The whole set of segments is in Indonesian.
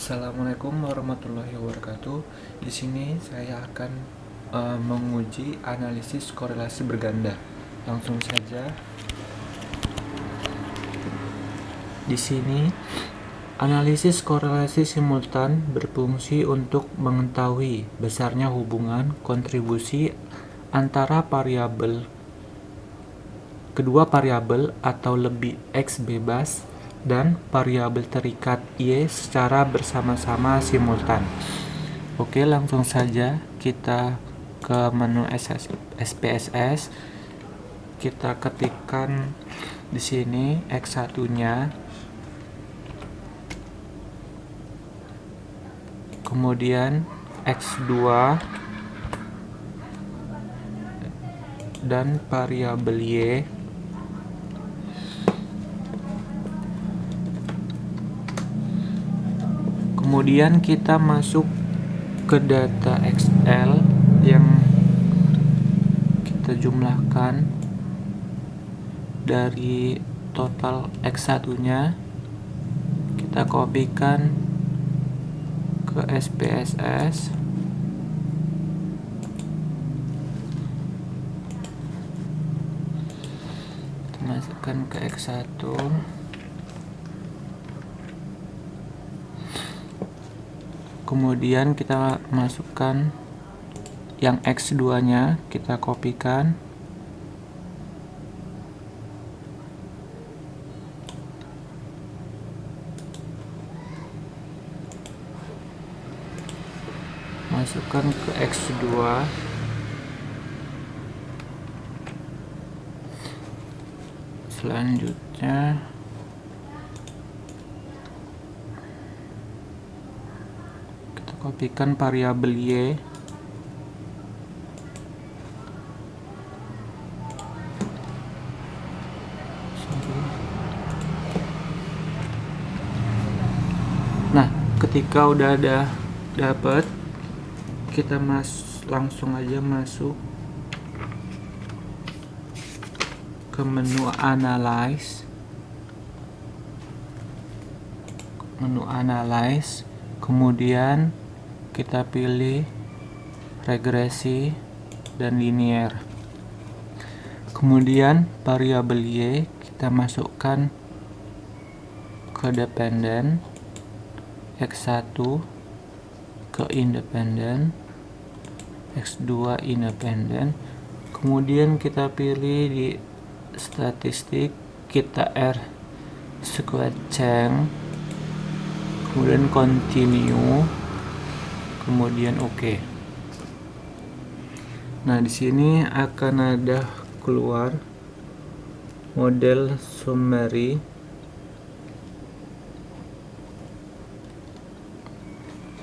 Assalamualaikum warahmatullahi wabarakatuh. Di sini saya akan menguji analisis korelasi berganda. Langsung saja. Di sini analisis korelasi simultan berfungsi untuk mengetahui besarnya hubungan kontribusi antara kedua variabel atau lebih X bebas dan variabel terikat Y secara bersama-sama simultan. Oke, langsung saja kita ke menu SPSS. Kita ketikkan di sini X1-nya. Kemudian X2 dan variabel Y. Kemudian kita masuk ke data Excel yang kita jumlahkan dari total X1-nya. Kita kopikan ke SPSS. Kita masukkan ke X1. Kemudian kita masukkan yang X2-nya, kita kopikan. Masukkan ke X2. Selanjutnya kita kopikan variabel Y. Nah, ketika udah ada dapat, kita langsung aja masuk ke menu Analyze, kemudian kita pilih regresi dan linear. Kemudian variabel Y kita masukkan ke dependen, X1 ke independen, X2 independen. Kemudian kita pilih di statistik, kita R square change, kemudian continue, kemudian OK. Nah, di sini akan ada keluar model summary.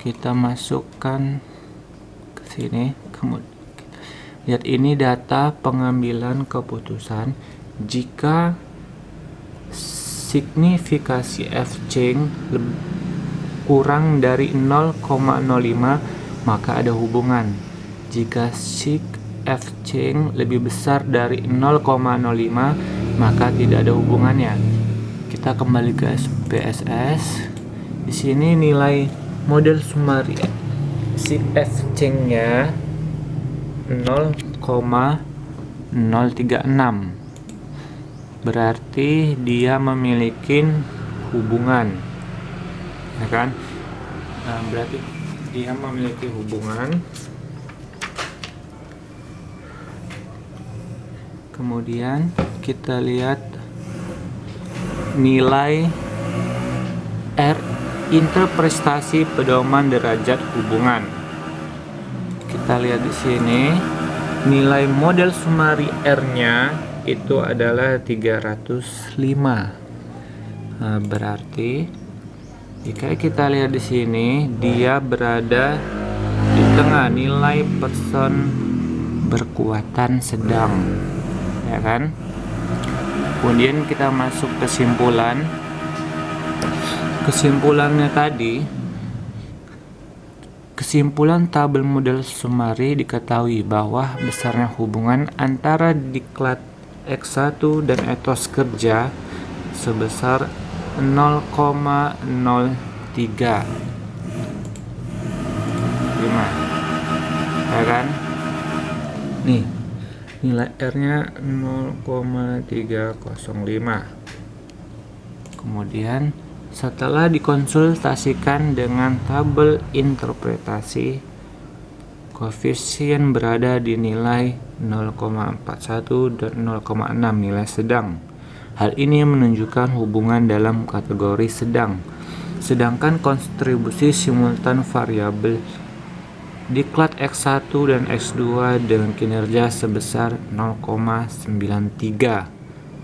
Kita masukkan ke sini. Kemudian lihat, ini data pengambilan keputusan. Jika signifikasi F change kurang dari 0,05 maka ada hubungan. Jika sig F change lebih besar dari 0,05 maka tidak ada hubungannya. Kita kembali ke SPSS. Di sini nilai model summary sig F change-nya 0,036. Berarti dia memiliki hubungan, ya kan? Nah, berarti dia memiliki hubungan. Kemudian kita lihat nilai R, interpretasi pedoman derajat hubungan. Kita lihat di sini nilai model summary R-nya itu adalah 305. Nah, berarti jika kita lihat di sini dia berada di tengah, nilai person berkekuatan sedang, ya kan? Kemudian kita masuk kesimpulan. Kesimpulannya tadi, kesimpulan tabel model summary diketahui bahwa besarnya hubungan antara diklat X1 dan etos kerja sebesar 0,03. ya kan? Nih, nilai R-nya 0,305. Kemudian setelah dikonsultasikan dengan tabel interpretasi, koefisien berada di nilai 0,41 dan 0,6 nilai sedang. Hal ini menunjukkan hubungan dalam kategori sedang. Sedangkan kontribusi simultan variabel diklat X1 dan X2 dengan kinerja sebesar 0,93,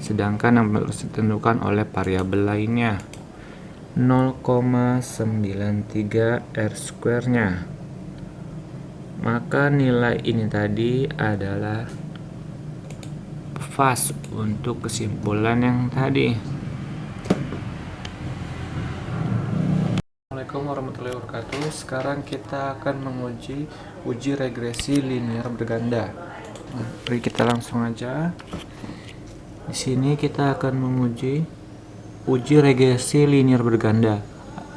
sedangkan yang harus ditentukan oleh variabel lainnya 0,93 R² nya. Maka nilai ini tadi adalah pas untuk kesimpulan yang tadi. Assalamualaikum warahmatullahi wabarakatuh. Sekarang kita akan menguji uji regresi linear berganda. Mari kita langsung aja. Di sini kita akan menguji uji regresi linear berganda.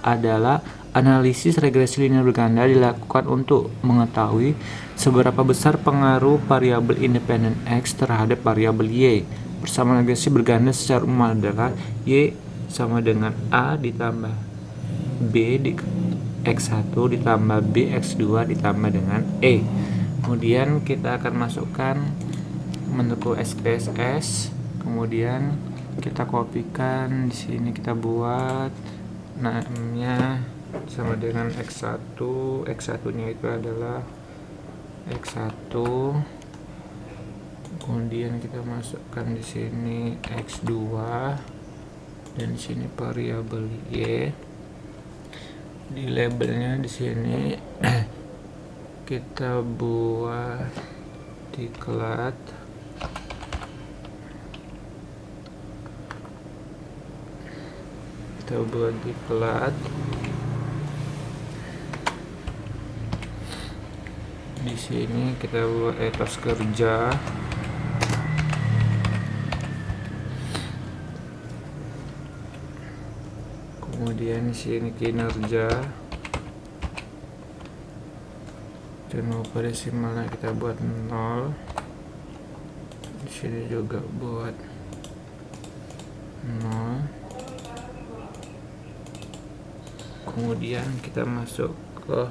Adalah analisis regresi linear berganda dilakukan untuk mengetahui seberapa besar pengaruh variabel independen X terhadap variabel Y. Bersama regresi berganda secara umum adalah Y sama dengan A ditambah B di X1 ditambah B X2 ditambah dengan E. Kemudian kita akan masukkan bentuk SPSS. Kemudian kita kopikan di sini, kita buat namanya sama dengan X1. X1-nya itu adalah X1. Kemudian kita masukkan di sini X2 dan di sini variabel Y. Di labelnya di sini kita buat diklat di sini kita buat etos kerja, kemudian di sini kinerja, jangan lupa desimalnya kita buat 0, di sini juga buat 0. Kemudian kita masuk ke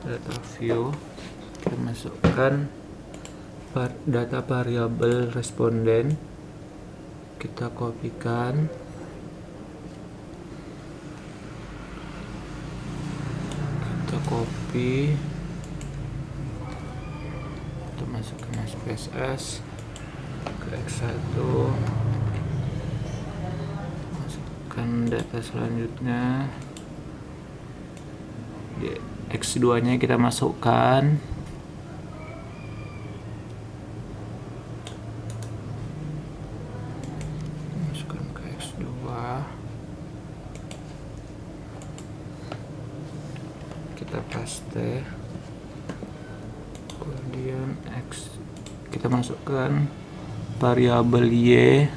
data view, kita masukkan data variabel responden, kita kopikan, kita copy, kita masukkan SPSS ke X1, masukkan data selanjutnya. Di X2 nya kita masukkan, ke X2, kita paste, kemudian X kita masukkan variabel Y,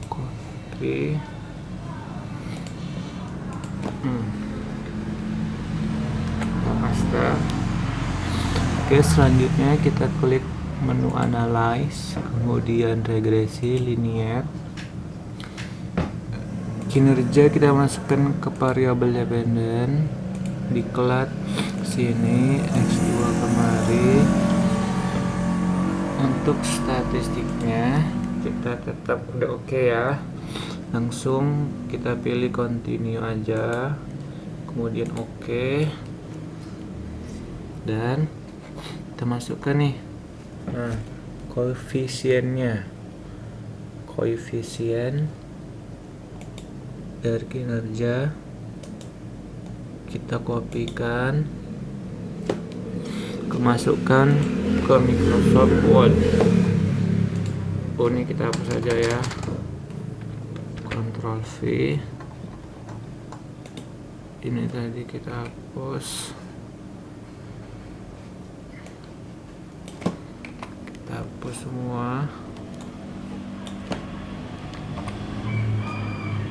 copy, paste. Oke, selanjutnya kita klik menu analyze, kemudian regresi linear. Kinerja kita masukkan ke variabel dependen, diklat sini X2 kemari. Untuk statistiknya kita tetap udah oke ya. Langsung kita pilih continue aja, kemudian oke, dan kita masukkan nih koefisiennya, koefisien dari kinerja kita kopikan, kemasukkan ke Microsoft Word. Ini kita hapus saja ya, Ctrl V. Ini tadi kita hapus, kita hapus semua.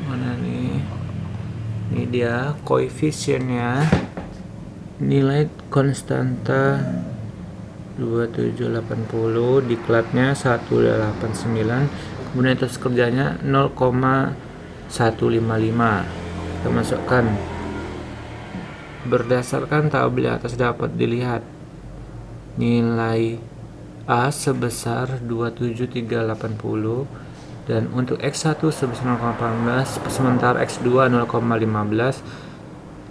Mana nih? Ini dia koefisiennya nilai konstanta 2780, diklatnya 189, kemudian atas kerjanya 0,155. Kita masukkan. Berdasarkan tabel atas dapat dilihat nilai A sebesar 27380 dan untuk X1 sebesar 0,18, sementara X2 0,15,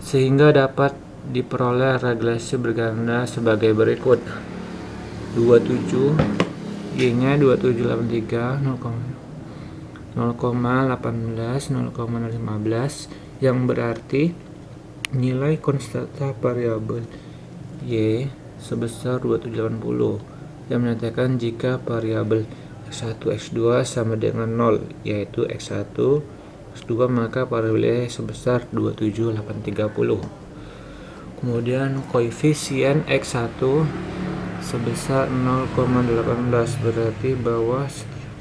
sehingga dapat diperoleh regresi berganda sebagai berikut. 27 Y-nya 2783 0,18 0,015, yang berarti nilai konstanta variabel Y sebesar 2780 yang menyatakan jika variabel X1 X2 sama dengan 0, yaitu X1 X2, maka variabel Y sebesar 27830. Kemudian koefisien X1 sebesar 0,18, berarti bahwa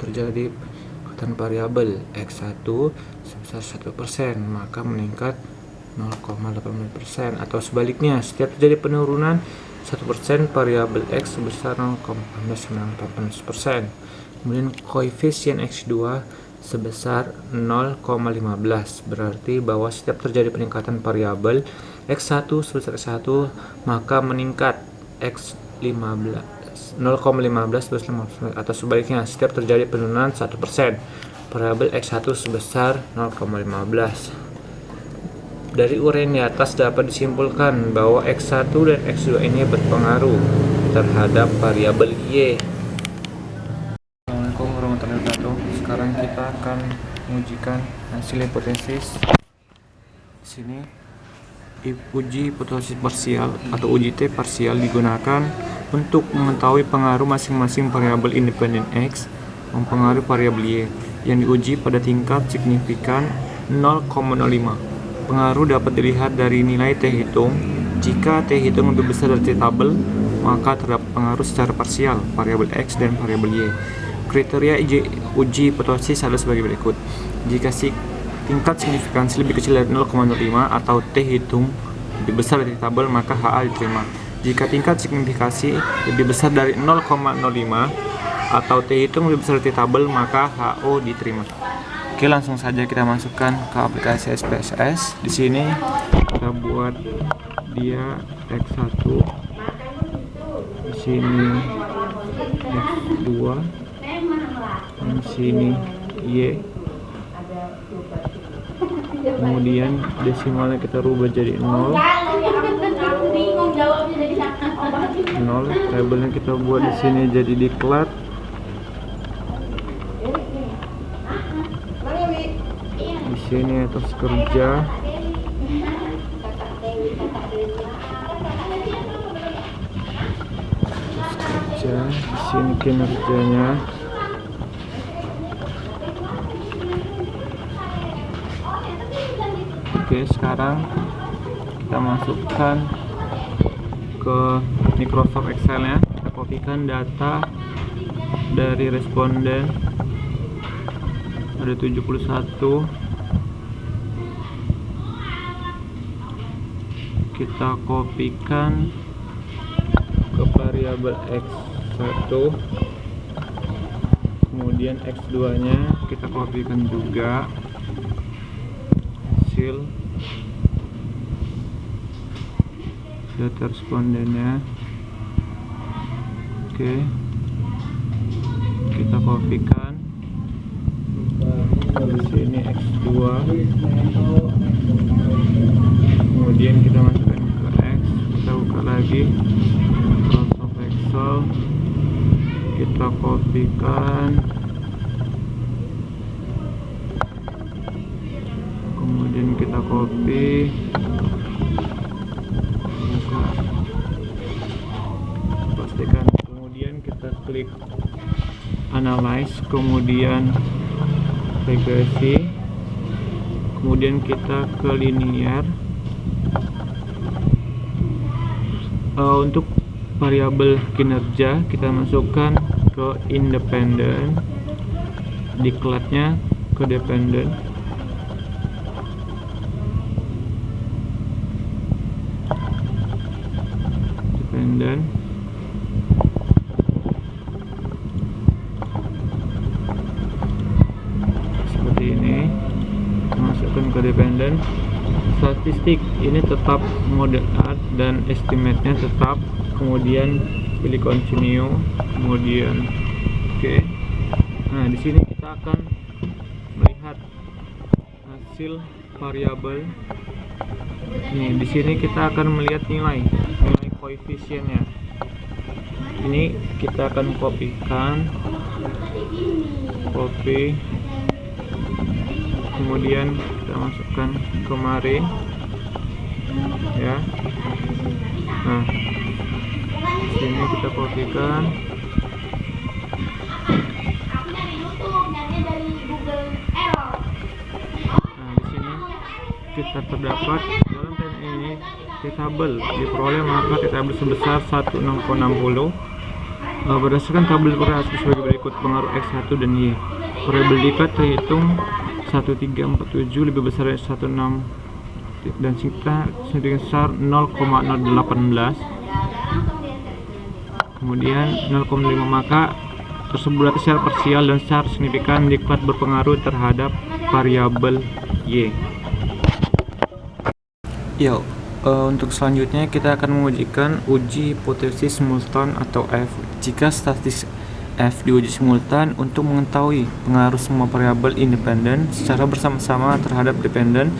terjadi peningkatan variabel X1 sebesar 1%, maka meningkat 0,8%, atau sebaliknya setiap terjadi penurunan 1%, variabel X sebesar 0,18%. Kemudian koefisien X2 sebesar 0,15, berarti bahwa setiap terjadi peningkatan variabel X1 sebesar X1, maka meningkat X15 0,15 plus 15%, atau sebaliknya setiap terjadi penurunan 1%, variabel X1 sebesar 0,15. Dari uraian di atas dapat disimpulkan bahwa X1 dan X2 ini berpengaruh terhadap variabel Y. Assalamualaikum warahmatullahi wabarakatuh. Sekarang kita akan mengujikan hasil hipotesis. Di sini uji hipotesis parsial atau uji T parsial digunakan untuk mengetahui pengaruh masing-masing variabel independen X mempengaruhi variabel Y yang diuji pada tingkat signifikan 0,05. Pengaruh dapat dilihat dari nilai T hitung. Jika T hitung lebih besar dari T tabel, maka terdapat pengaruh secara parsial variabel X dan variabel Y. Kriteria uji hipotesis adalah sebagai berikut. Jika tingkat signifikansi lebih kecil dari 0,05 atau T hitung lebih besar dari T tabel, maka HA diterima. Jika tingkat signifikansi lebih besar dari 0,05 atau T hitung lebih besar dari T tabel, maka HO diterima. Oke, langsung saja kita masukkan ke aplikasi SPSS. Di sini kita buat dia X1, di sini X2, di sini Y. Kemudian desimalnya kita rubah jadi 0. Tabelnya kita buat di sini jadi diklat. Di sini atas kerja, di sini kinerjanya. Oke, sekarang kita masukkan ke Microsoft Excel-nya. Kita kopikan data dari responden, ada 71. Kita kopikan ke variabel X1, kemudian X2 nya kita kopikan juga hasil data respondennya. Oke, kita kopikan di sini X2, kemudian kita masukkan ke X, kita buka lagi Microsoft Excel, kita kopikan, kemudian kita copy, buka, pastikan, kemudian kita klik analyze, kemudian regresi, kemudian kita ke linear. Untuk variabel kinerja kita masukkan ke independen, diklatnya ke dependen, dependent. Seperti ini, masukkan ke dependent. Statistik ini tetap model art dan estimate-nya tetap, kemudian pilih continue, kemudian oke. Nah, di sini kita akan melihat hasil variabel. Nih, di sini kita akan melihat nilai koefisiennya. Ini kita akan copy, kemudian kita masukkan kemari ya. Nah, sini kita kopikan. Nah, di sini kita terdapat dalam ini tabel diperoleh maka tabel sebesar 16,60 berdasarkan tabel variasi sebagai berikut: pengaruh X1 dan Y. Variabel dekat terhitung 1347 lebih besar dari 16 dan singkat sedikit besar 0,018, kemudian 0,5, maka tersebut berarti secara parsial dan secara signifikan diklat berpengaruh terhadap variabel Y. Untuk selanjutnya kita akan mengujikan uji hipotesis simultan atau F. Jika statistik F diuji simultan untuk mengetahui pengaruh semua variabel independen secara bersama-sama terhadap dependen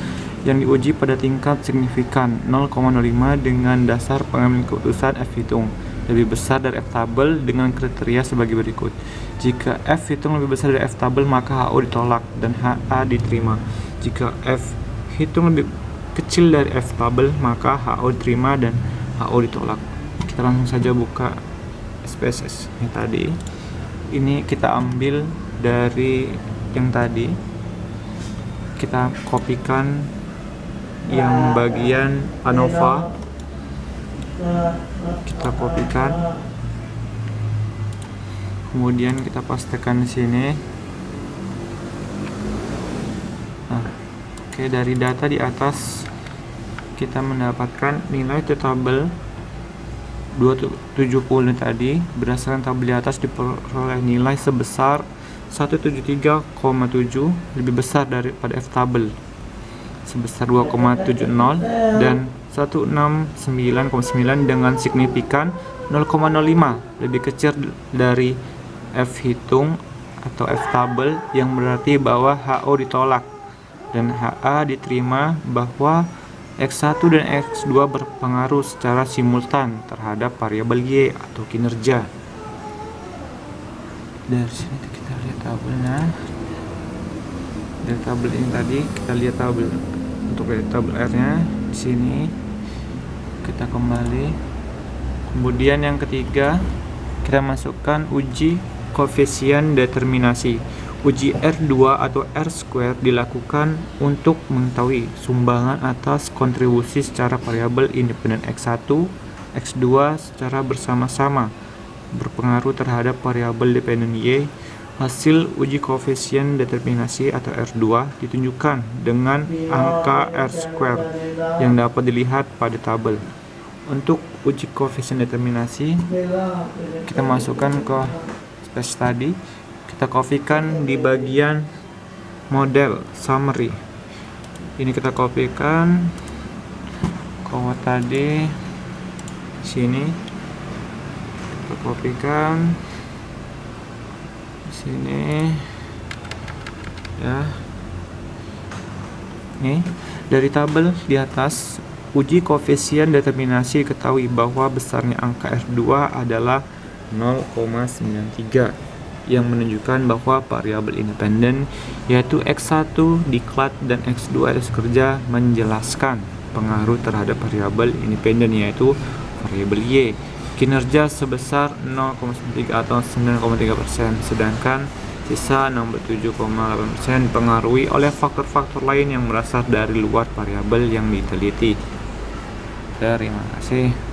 yang diuji pada tingkat signifikan 0,05 dengan dasar pengambilan keputusan F hitung lebih besar dari F tabel dengan kriteria sebagai berikut. Jika F hitung lebih besar dari F tabel maka HO ditolak dan HA diterima. Jika F hitung lebih kecil dari F tabel maka HO diterima dan HO ditolak. Kita langsung saja buka SPSS yang tadi. Ini kita ambil dari yang tadi, kita kopikan yang bagian ANOVA, kita kopikan, kemudian kita pastekan di sini. Nah, oke, dari data di atas kita mendapatkan nilai tabel 270 tadi. Berdasarkan tabel di atas diperoleh nilai sebesar 173,7 lebih besar daripada F tabel sebesar 2,70 dan 169,9 dengan signifikan 0,05 lebih kecil dari F hitung atau F tabel, yang berarti bahwa HO ditolak dan HA diterima, bahwa X1 dan X2 berpengaruh secara simultan terhadap variabel Y atau kinerja. Dari sini kita lihat tabelnya. Dari tabel ini tadi kita lihat tabel untuk tabel R-nya di sini. Kita kembali. Kemudian yang ketiga, kita masukkan uji koefisien determinasi. Uji R2 atau R² dilakukan untuk mengetahui sumbangan atas kontribusi secara variabel independen X1, X2 secara bersama-sama berpengaruh terhadap variabel dependen Y. Hasil uji koefisien determinasi atau R2 ditunjukkan dengan angka R² yang dapat dilihat pada tabel. Untuk uji koefisien determinasi, kita masukkan ke space tadi. Kita kopikan di bagian model summary. Ini kita kopikan kode tadi sini. Kita kopikan di sini ya. Nih, dari tabel di atas uji koefisien determinasi ketahui bahwa besarnya angka R2 adalah 0,93 yang menunjukkan bahwa variabel independen yaitu X1 diklat dan X2 kerja menjelaskan pengaruh terhadap variabel independen yaitu variabel Y. Kinerja sebesar 0,93 atau 9,3%, sedangkan sisa 67,8% dipengaruhi oleh faktor-faktor lain yang berasal dari luar variabel yang diteliti. Terima kasih.